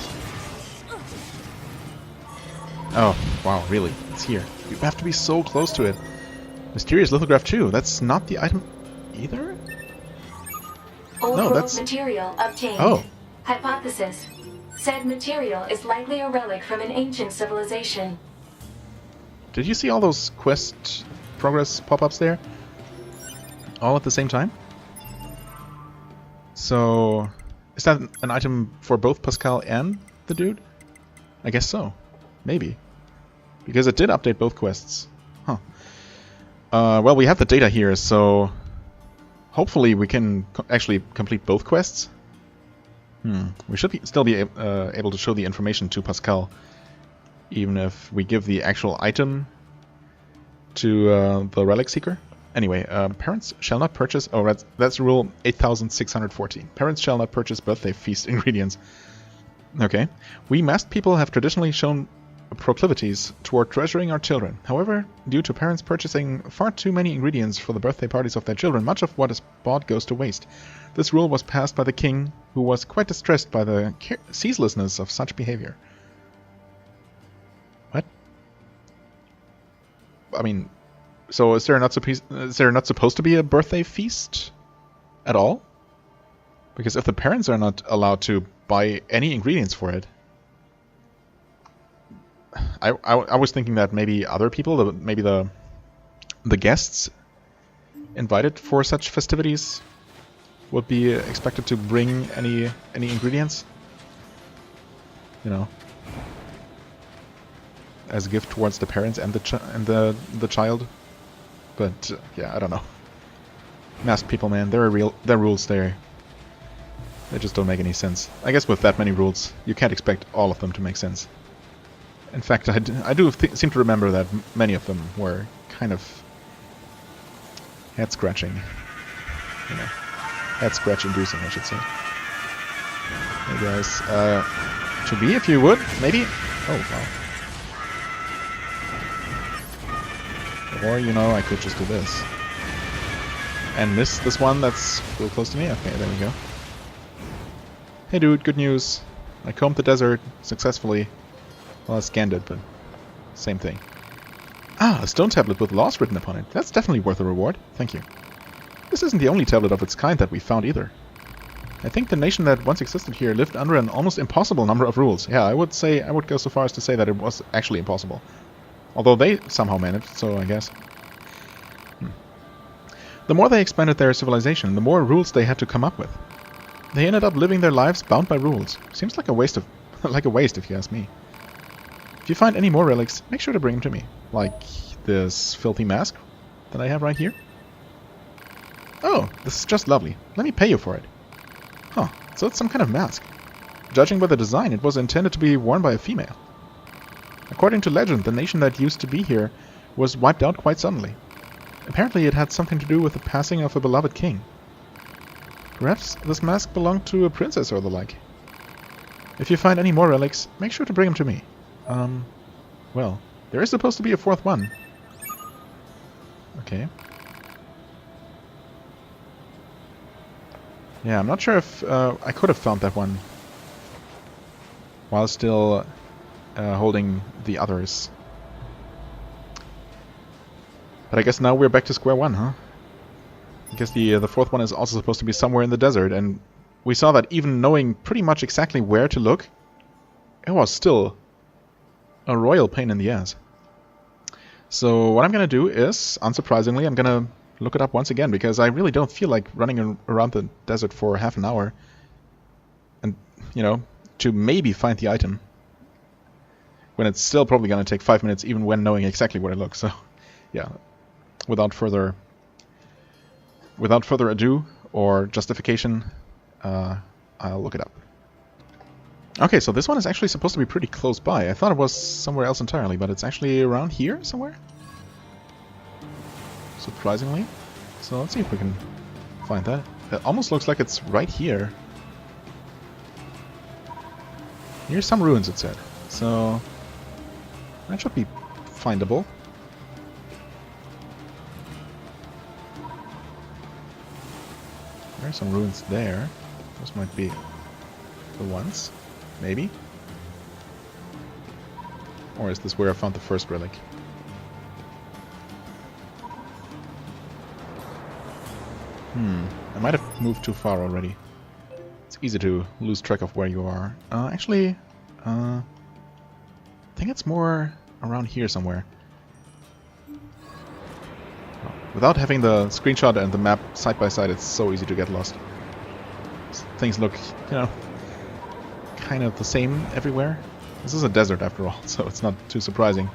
Oh, wow, really? It's here. You have to be so close to it. Mysterious lithograph 2. That's not the item either? Old No, world that's... material obtained. Oh. Hypothesis. Said material is likely a relic from an ancient civilization. Did you see all those quest progress pop-ups there? All at the same time? So, is that an item for both Pascal and the dude? I guess so. Maybe. Because it did update both quests. Huh. Well, we have the data here, so hopefully we can actually complete both quests. We should still be able to show the information to Pascal, even if we give the actual item to the Relic Seeker. Anyway, parents shall not purchase... Oh, that's rule 8614. Parents shall not purchase birthday feast ingredients. Okay. We masked people have traditionally shown proclivities toward treasuring our children. However, due to parents purchasing far too many ingredients for the birthday parties of their children, much of what is bought goes to waste. This rule was passed by the king, who was quite distressed by the ceaselessness of such behavior. What? I mean... So is there not supposed to be a birthday feast at all? Because if the parents are not allowed to buy any ingredients for it, I was thinking that maybe other people, maybe the guests invited for such festivities, would be expected to bring any ingredients. You know, as a gift towards the parents and the child. But yeah, I don't know. Masked people, man, there are rules there. They just don't make any sense. I guess with that many rules, you can't expect all of them to make sense. In fact, I do seem to remember that many of them were kind of head-scratching. You know, head-scratch-inducing, I should say. Hey guys, to be, if you would, maybe? Oh, wow. Or, you know, I could just do this. And miss this one that's real close to me? Okay, there we go. Hey dude, good news. I combed the desert successfully. Well, I scanned it, but same thing. Ah, a stone tablet with laws written upon it. That's definitely worth a reward. Thank you. This isn't the only tablet of its kind that we found either. I think the nation that once existed here lived under an almost impossible number of rules. Yeah, I would go so far as to say that it was actually impossible. Although they somehow managed, so I guess. The more they expanded their civilization, the more rules they had to come up with. They ended up living their lives bound by rules. Seems like a waste of if you ask me. If you find any more relics, make sure to bring them to me. Like this filthy mask that I have right here. Oh, this is just lovely. Let me pay you for it. Huh, so it's some kind of mask. Judging by the design, it was intended to be worn by a female. According to legend, the nation that used to be here was wiped out quite suddenly. Apparently it had something to do with the passing of a beloved king. Perhaps this mask belonged to a princess or the like. If you find any more relics, make sure to bring them to me. Well, there is supposed to be a fourth one. Okay. Yeah, I'm not sure if I could have found that one while still holding the others. But I guess now we're back to square one, huh? I guess the fourth one is also supposed to be somewhere in the desert, and we saw that even knowing pretty much exactly where to look, it was still a royal pain in the ass. So what I'm gonna do is, unsurprisingly, I'm gonna look it up once again, because I really don't feel like running around the desert for half an hour and, you know, to maybe find the item when it's still probably gonna take 5 minutes even when knowing exactly where to look. So yeah, without further ado or justification, I'll look it up. Okay, so this one is actually supposed to be pretty close by. I thought it was somewhere else entirely, but it's actually around here somewhere? Surprisingly. So let's see if we can find that. It almost looks like it's right here. Here's some ruins, it said. So that should be findable. There are some ruins there. Those might be the ones. Maybe? Or is this where I found the first relic? I might have moved too far already. It's easy to lose track of where you are. Actually, I think it's more around here somewhere. Without having the screenshot and the map side by side, it's so easy to get lost. Things look, you know, kind of the same everywhere. This is a desert after all, so it's not too surprising.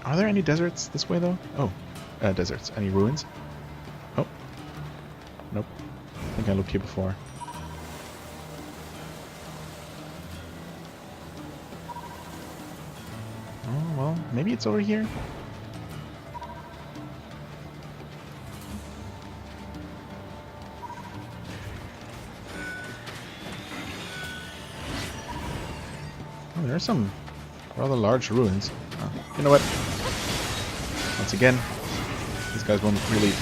Are there any deserts this way though? Oh, deserts. Any ruins? Oh. Nope. I think I looked here before. Oh, well, maybe it's over here? Oh, there are some rather large ruins. You know what? Once again, these guys won't really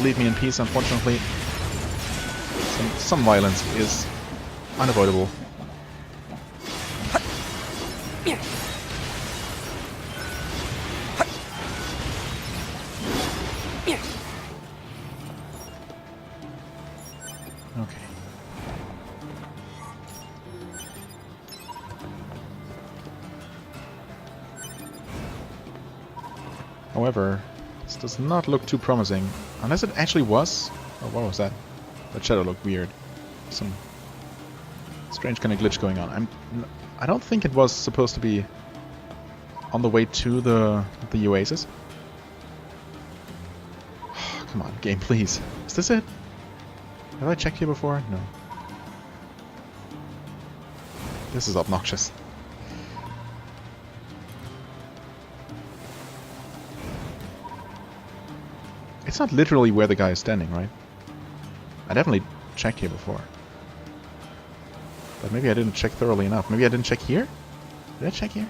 leave me in peace, unfortunately. Some violence is unavoidable. Okay. However, this does not look too promising. Unless it actually was. Oh, what was that? That shadow looked weird. Some strange kind of glitch going on. I don't think it was supposed to be on the way to the oasis. Come on, game, please. Is this it? Have I checked here before? No. This is obnoxious. It's not literally where the guy is standing, right? I definitely checked here before. But maybe I didn't check thoroughly enough. Maybe I didn't check here? Did I check here?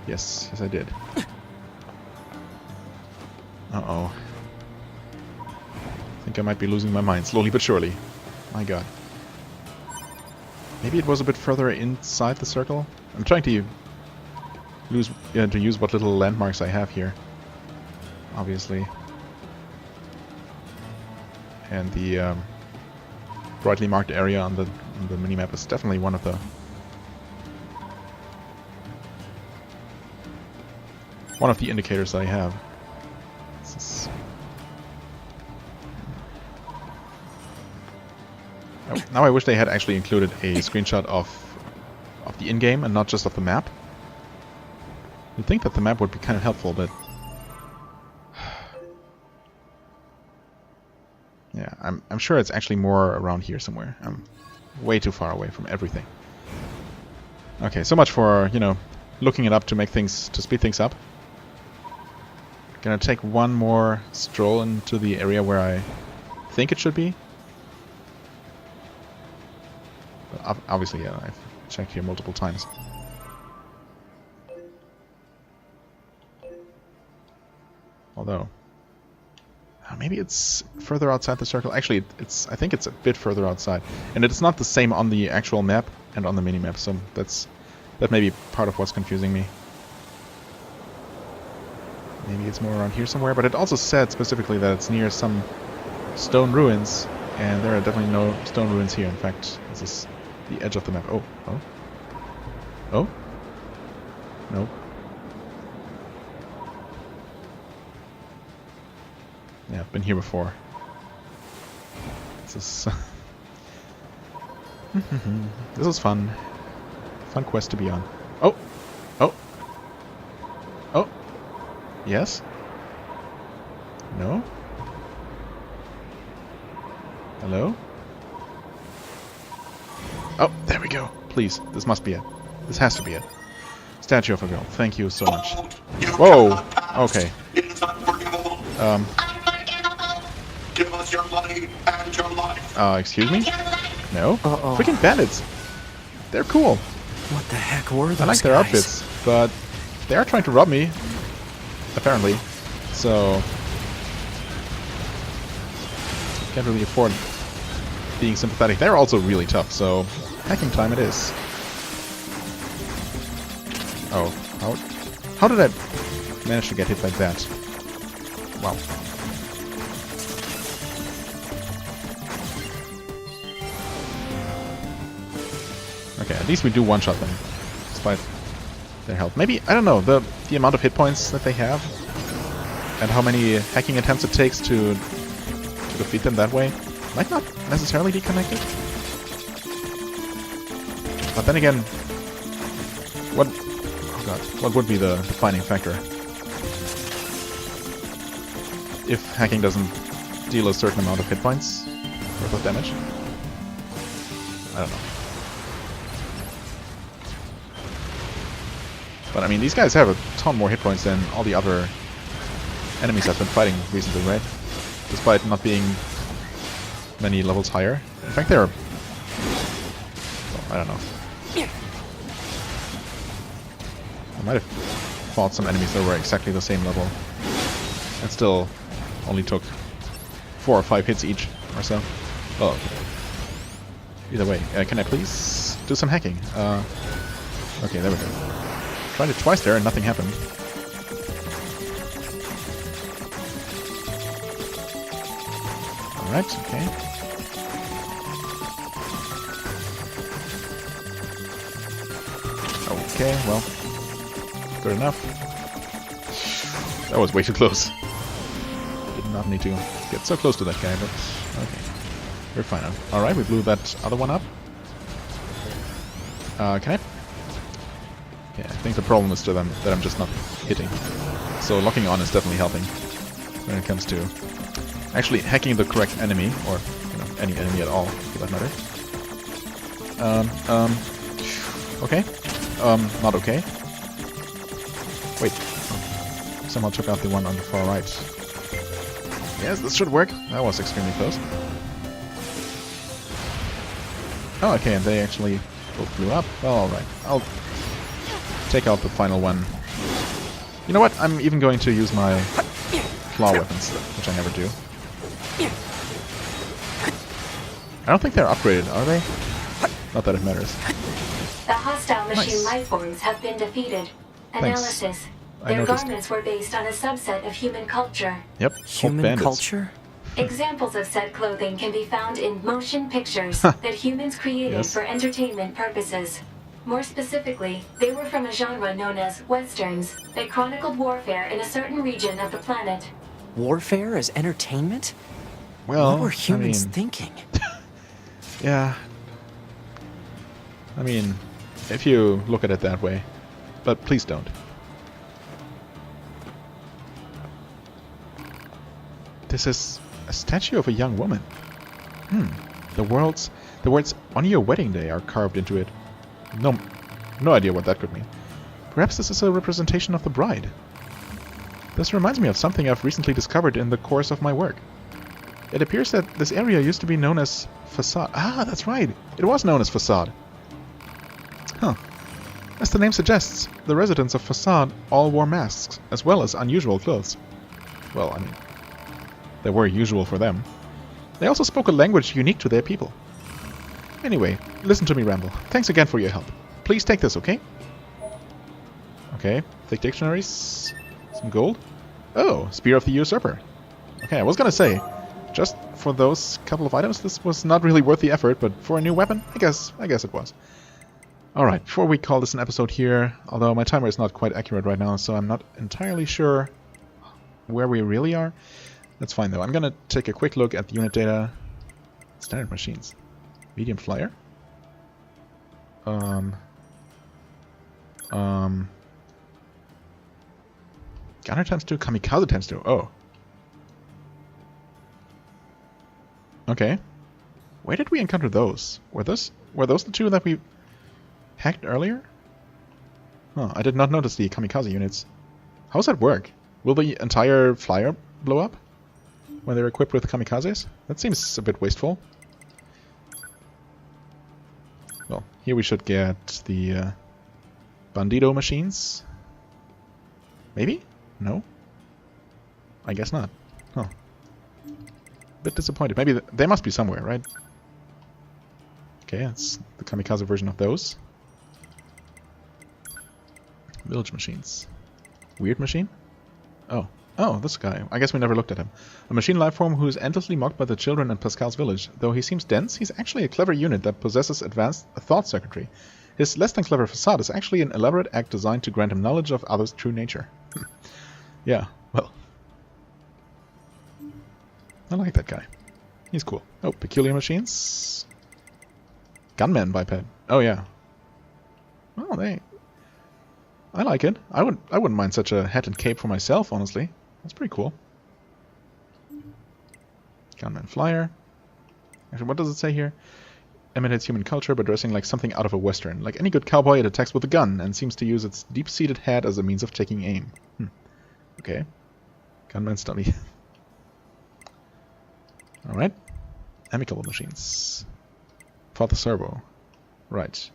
Yes, yes I did. Uh-oh. I think I might be losing my mind, slowly but surely. My god. Maybe it was a bit further inside the circle? I'm trying to use what little landmarks I have here. Obviously. And the brightly marked area on the minimap is definitely one of the indicators that I have. This is... Oh, now I wish they had actually included a screenshot of the in-game and not just of the map. You'd think that the map would be kind of helpful, but yeah, I'm sure it's actually more around here somewhere. I'm way too far away from everything. Okay, so much for, you know, looking it up to speed things up. Gonna take one more stroll into the area where I think it should be. But obviously, yeah, I've checked here multiple times. Although, maybe it's further outside the circle. Actually, I think it's a bit further outside, and it's not the same on the actual map and on the mini-map. So that may be part of what's confusing me. Maybe it's more around here somewhere, but it also said specifically that it's near some stone ruins, and there are definitely no stone ruins here. In fact, this is the edge of the map. Oh, oh, oh, no. Yeah, I've been here before. This is this is fun. Fun quest to be on. Oh, oh, oh. Yes? No? Hello? Oh, there we go. Please, this must be it. This has to be it. Statue of a girl. Thank you so much. Whoa! Okay. Give us your money and your life. Excuse me? No? Uh-oh. Freaking bandits! They're cool. What the heck were those I like their guys? outfits, but they are trying to rob me. Apparently. So can't really afford being sympathetic. They're also really tough, so hacking time it is. Oh, how did I manage to get hit like that? Wow. Okay, at least we do one-shot them, despite their health. Maybe, I don't know, the amount of hit points that they have and how many hacking attempts it takes to defeat them that way might not necessarily be connected. But then again, what would be the defining factor? If hacking doesn't deal a certain amount of hit points worth of damage? I don't know. But I mean, these guys have a ton more hit points than all the other enemies I've been fighting recently, right? Despite not being many levels higher. In fact, they're... well, I don't know. I might have fought some enemies that were exactly the same level. And still only took 4 or 5 hits each, or so. Oh. Either way, can I please do some hacking? Okay, there we go. Tried it twice there and nothing happened. Alright, okay. Okay, well, good enough. That was way too close. Did not need to get so close to that guy, but okay. We're fine now. Alright, we blew that other one up. Can I Yeah, I think the problem is to them that I'm just not hitting. So locking on is definitely helping when it comes to actually hacking the correct enemy, or any enemy at all, for that matter. Okay. Not okay. Wait. Somehow took out the one on the far right. Yes, this should work. That was extremely close. Oh, okay, and they actually both blew up. Well, alright. I'll take out the final one. You know what? I'm even going to use my claw weapons, which I never do. I don't think they're upgraded, are they? Not that it matters. The hostile machine Nice. life forms have been defeated. Thanks. Analysis. I Their noticed. garments were based on a subset of human culture. Yep. called Human bandits. culture? Examples of said clothing can be found in motion pictures that humans created Yes. for entertainment purposes. More specifically, they were from a genre known as westerns that chronicled warfare in a certain region of the planet. Warfare as entertainment? Well, What were humans I mean, thinking? yeah. I mean, if you look at it that way. But please don't. This is a statue of a young woman. The words "on your wedding day" are carved into it. No idea what that could mean. Perhaps this is a representation of the bride. This reminds me of something I've recently discovered in the course of my work. It appears that this area used to be known as Facade. Ah, that's right. It was known as Facade. Huh. As the name suggests, the residents of Facade all wore masks, as well as unusual clothes. Well, I mean, they were usual for them. They also spoke a language unique to their people. Anyway, listen to me ramble. Thanks again for your help. Please take this, okay? Okay, thick dictionaries, some gold. Oh, Spear of the Usurper. Okay, I was gonna say, just for those couple of items, this was not really worth the effort, but for a new weapon, I guess it was. Alright, before we call this an episode here, although my timer is not quite accurate right now, so I'm not entirely sure where we really are. That's fine though. I'm gonna take a quick look at the unit data. Standard machines. Medium flyer. Gunner times 2, Kamikaze times 2. Oh. Okay. Where did we encounter those? Were those the two that we hacked earlier? Oh, I did not notice the Kamikaze units. How does that work? Will the entire flyer blow up when they're equipped with Kamikazes? That seems a bit wasteful. Well, here we should get the Bandito machines. Maybe? No? I guess not. Huh. Bit disappointed. Maybe they must be somewhere, right? Okay, that's the Kamikaze version of those. Village machines. Weird machine? Oh. Oh, this guy. I guess we never looked at him. A machine lifeform who is endlessly mocked by the children in Pascal's village. Though he seems dense, he's actually a clever unit that possesses advanced thought circuitry. His less than clever facade is actually an elaborate act designed to grant him knowledge of others' true nature. Yeah, well. I like that guy. He's cool. Oh, peculiar machines. Gunman biped. Oh yeah. Well, I like it. I wouldn't mind such a hat and cape for myself, honestly. That's pretty cool. Gunman flyer. Actually, what does it say here? Imitates human culture, but dressing like something out of a western. Like any good cowboy, it attacks with a gun and seems to use its deep-seated head as a means of taking aim. Okay. Gunman stubby. Alright. Amicable machines. Father Servo. Right.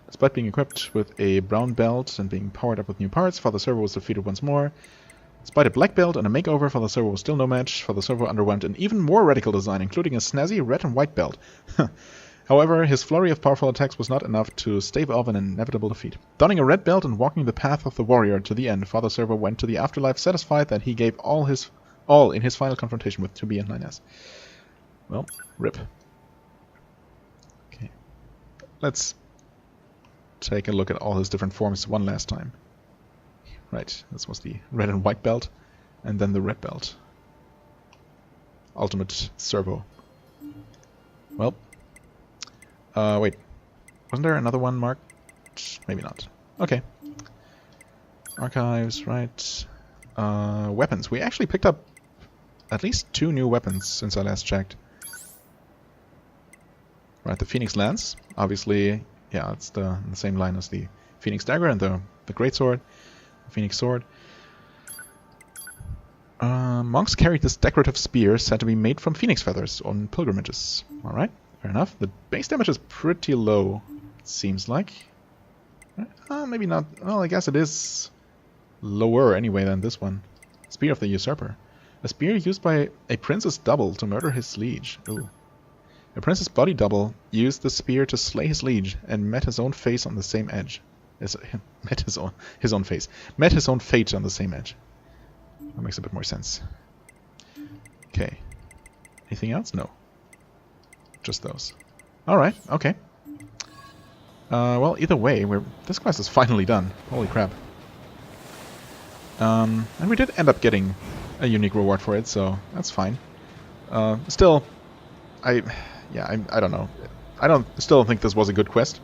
Despite being equipped with a brown belt and being powered up with new parts, Father Servo was defeated once more. Despite a black belt and a makeover, Father Servo was still no match. Father Servo underwent an even more radical design, including a snazzy red and white belt. However, his flurry of powerful attacks was not enough to stave off an inevitable defeat. Donning a red belt and walking the path of the warrior to the end, Father Servo went to the afterlife satisfied that he gave all in his final confrontation with 2B and 9S. Well, rip. Okay. Let's take a look at all his different forms one last time. Right, this was the red and white belt, and then the red belt. Ultimate Servo. Well, wait. Wasn't there another one marked? Maybe not. Okay. Archives, right. Weapons. We actually picked up at least 2 new weapons since I last checked. Right, the Phoenix Lance. Obviously, yeah, it's the same line as the Phoenix Dagger and the Greatsword. Phoenix Sword. Monks carried this decorative spear said to be made from phoenix feathers on pilgrimages. Alright, fair enough. The base damage is pretty low, it seems like. Maybe not. Well, I guess it is lower anyway than this one. Spear of the Usurper. A spear used by a prince's double to murder his liege. Ooh. A prince's body double used the spear to slay his liege and met his own face on the same edge. Met his own face. Met his own fate on the same edge. That makes a bit more sense. Okay. Anything else? No. Just those. Alright, okay. Well, either way, this quest is finally done. Holy crap. And we did end up getting a unique reward for it, so that's fine. Still, I don't know. I still don't think this was a good quest.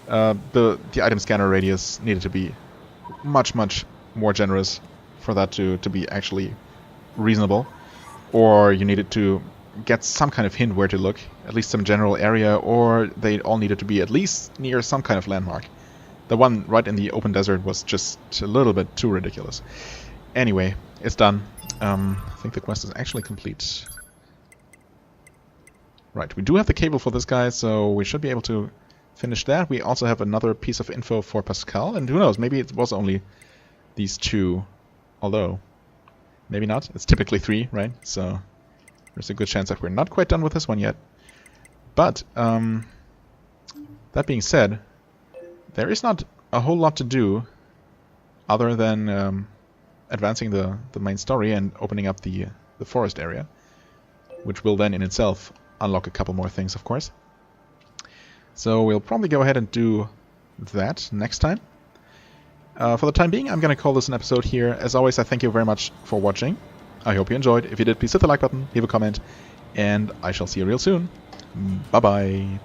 The item scanner radius needed to be much more generous for that to be actually reasonable, or you needed to get some kind of hint where to look, at least some general area, or they all needed to be at least near some kind of landmark. The one right in the open desert was just a little bit too ridiculous. Anyway, it's done. I think the quest is actually complete. Right, we do have the cable for this guy, so we should be able to finish that. We also have another piece of info for Pascal, and who knows, maybe it was only these 2. Although, maybe not. It's typically 3, right? So there's a good chance that we're not quite done with this one yet. But, that being said, there is not a whole lot to do other than advancing the main story and opening up the forest area, which will then in itself unlock a couple more things, of course. So we'll probably go ahead and do that next time. For the time being, I'm going to call this an episode here. As always, I thank you very much for watching. I hope you enjoyed. If you did, please hit the like button, leave a comment, and I shall see you real soon. Bye-bye.